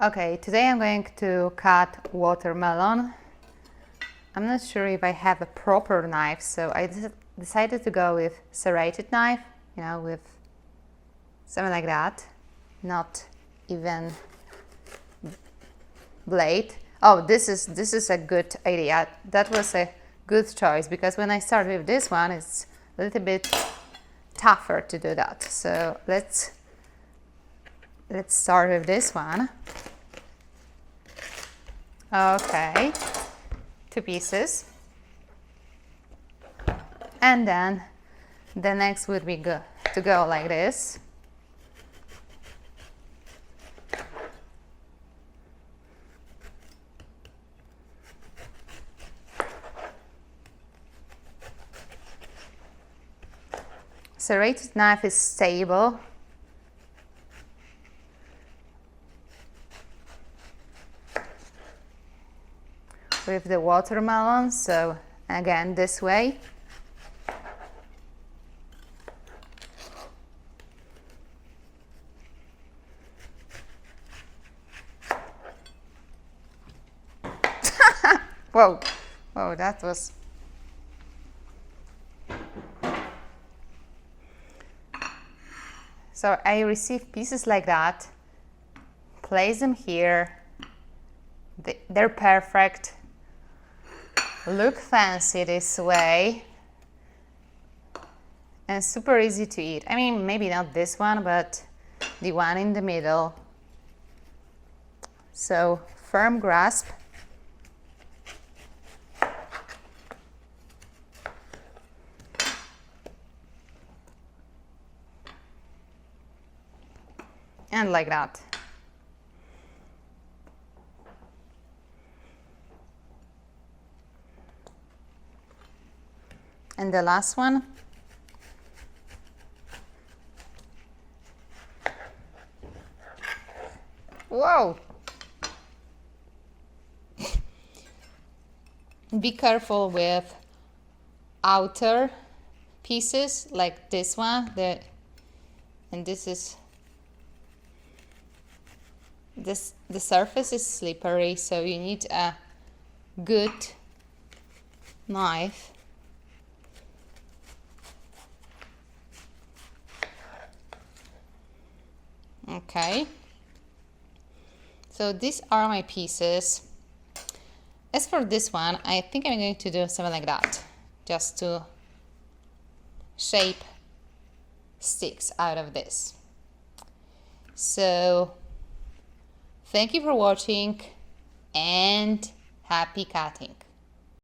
Okay, today I'm going to cut watermelon. I'm not sure if I have a proper knife, so I decided to go with serrated knife, you know, with something like that, not even blade. Oh, this is a good idea. That was a good choice, because when I start with this one, it's a little bit tougher to do that. So let's start with this one. Okay, 2 pieces. And then the next would be good to go like this. Serrated knife is stable. With the watermelon, so again this way. Whoa, whoa, that was... So I receive pieces like that, place them here, they're perfect, look fancy this way, and super easy to eat. I mean, maybe not this one, but the one in the middle. So firm grasp. And like that. And the last one. Whoa! Be careful with outer pieces like this one. And this is... the surface is slippery, so you need a good knife. Okay, so these are my pieces. As for this one, I think I'm going to do something like that, just to shape sticks out of this. So thank you for watching and happy cutting.